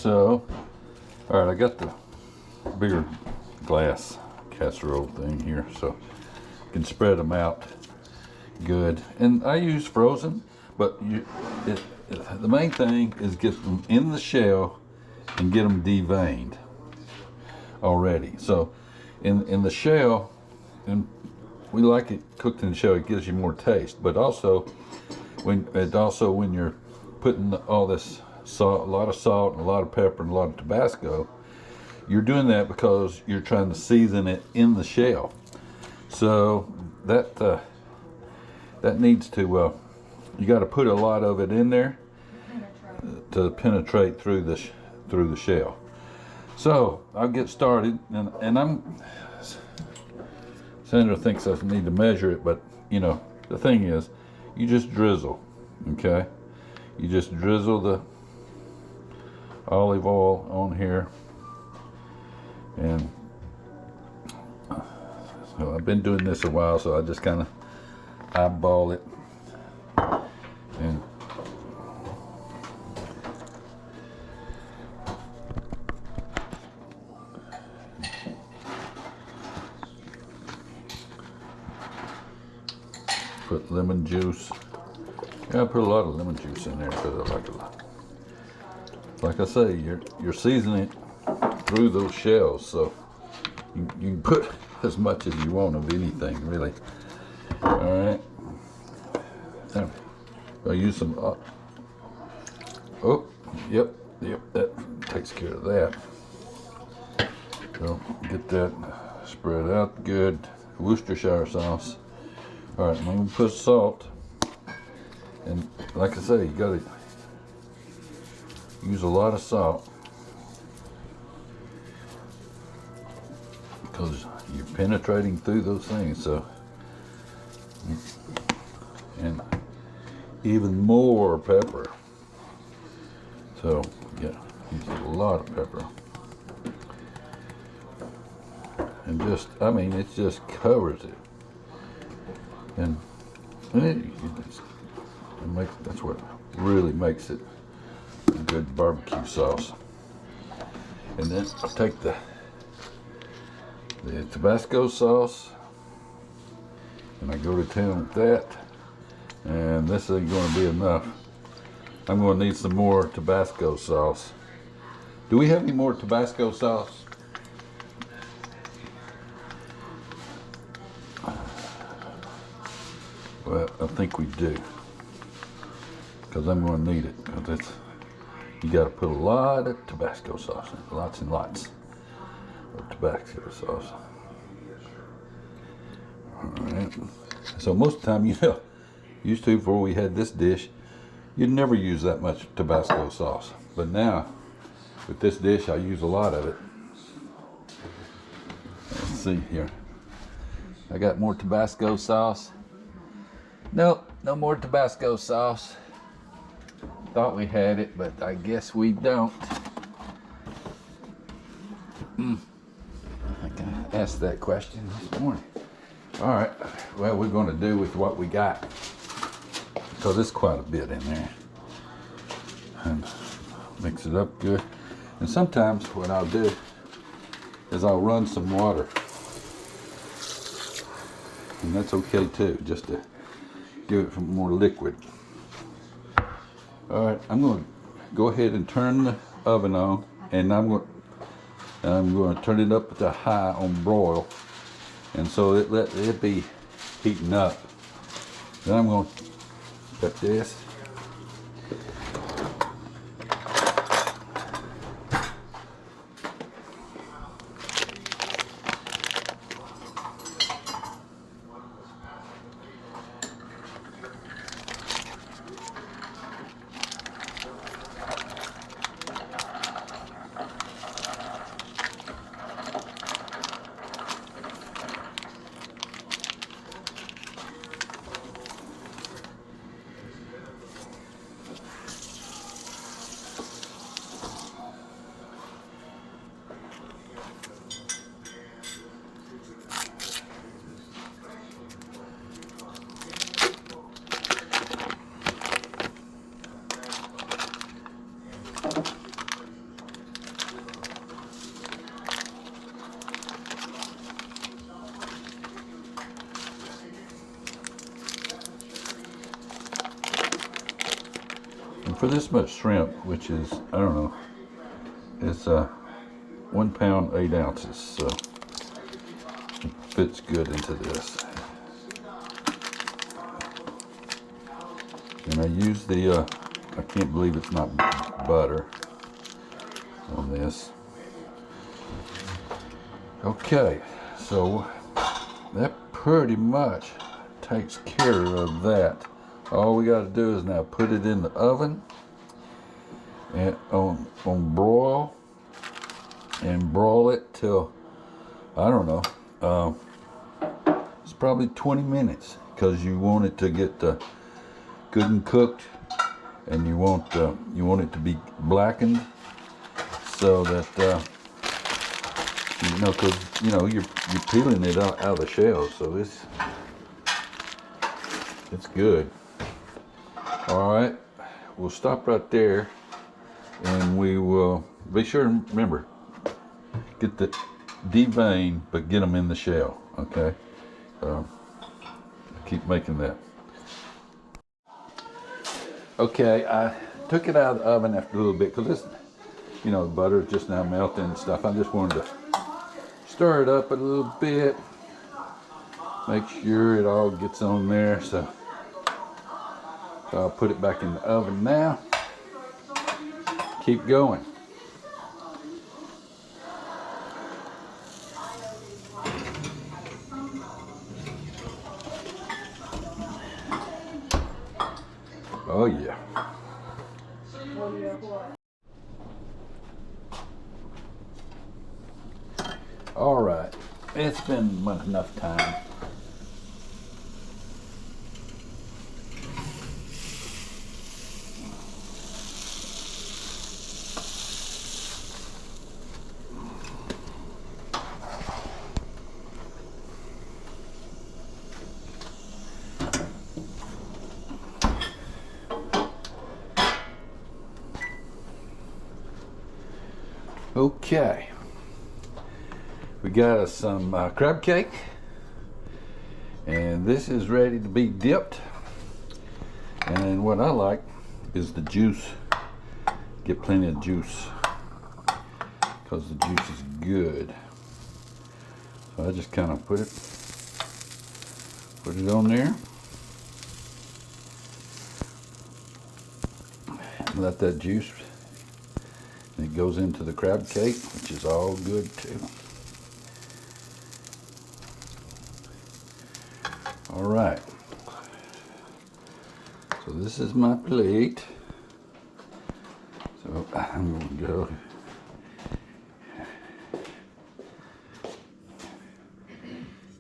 So, all right, I got the bigger glass casserole thing here, so you can spread them out good. And I use frozen, but the main thing is get them in the shell and get them deveined already. So in the shell, and we like it cooked in the shell, it gives you more taste. But also when you're putting all this salt, a lot of salt and a lot of pepper and a lot of Tabasco, you're doing that because you're trying to season it in the shell. So that needs to you got to put a lot of it in there to penetrate through the shell. So I'll get started, and Sandra thinks I need to measure it, but you know, the thing is, you just drizzle, okay? You just drizzle the olive oil on here, and so I've been doing this a while, so I just kind of eyeball it and put lemon juice. Yeah, I put a lot of lemon juice in there because I like it a lot. Like I say, you're seasoning it through those shells, so you can put as much as you want of anything, really. All right. I'll use some. Oh, yep, that takes care of that. So get that spread out good. Worcestershire sauce. All right, I'm gonna put salt, and like I say, you gotta use a lot of salt because you're penetrating through those things. So, and even more pepper. So yeah, use a lot of pepper, and just, I mean, it just covers it. And that's what really makes it a good barbecue sauce. And then I'll take the Tabasco sauce, and I go to town with that. And this ain't going to be enough. I'm going to need some more Tabasco sauce. Do we have any more Tabasco sauce? Well, I think we do, because I'm going to need it. Because you got to put a lot of Tabasco sauce in, lots and lots of Tabasco sauce. All right. So most of the time, you know, used to, before we had this dish, you'd never use that much Tabasco sauce. But now, with this dish, I use a lot of it. Let's see here. I got more Tabasco sauce. Nope, no more Tabasco sauce. Thought we had it, but I guess we don't. I asked that question this morning. All right, well, we're going to do with what we got, because it's quite a bit in there. And mix it up good. And sometimes what I'll do is I'll run some water. And that's okay too, just to give it some more liquid. All right, I'm going to go ahead and turn the oven on, and I'm going to turn it up to high on broil, and so let it be heating up. Then I'm going to cut this. for this much shrimp, which is, I don't know, it's 1 pound 8 ounces, so it fits good into this. And I use the I can't believe it's not butter on this. Okay, so that pretty much takes care of that. All we got to do is now put it in the oven and on broil, and broil it till, I don't know, it's probably 20 minutes, because you want it to get good and cooked, and you want it to be blackened, so that because you're peeling it out of the shell, so it's good. All right, we'll stop right there, and we will be sure to remember, get the devein, but get them in the shell. Okay, keep making that. Okay, I took it out of the oven after a little bit, because this, the butter is just now melting and stuff. I just wanted to stir it up a little bit, make sure it all gets on there. So I'll put it back in the oven now. Keep going. Oh yeah. All right, it's been enough time. Okay, we got us some crab cake, and this is ready to be dipped. And what I like is the juice. Get plenty of juice, because the juice is good. So I just kind of put it on there, and let that juice, and it goes into the crab cake, which is all good too. All right, so this is my plate. So I'm going to go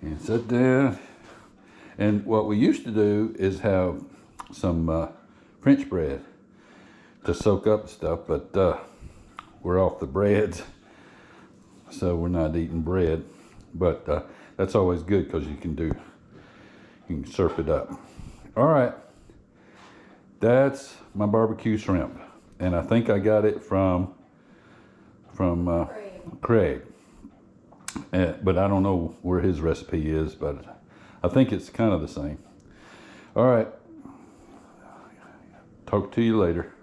and sit down. And what we used to do is have some French bread to soak up stuff, but we're off the breads, so we're not eating bread. But that's always good, because you can surf it up. All right, that's my barbecue shrimp, and I think I got it from Craig. But I don't know where his recipe is, but I think it's kind of the same. All right, talk to you later.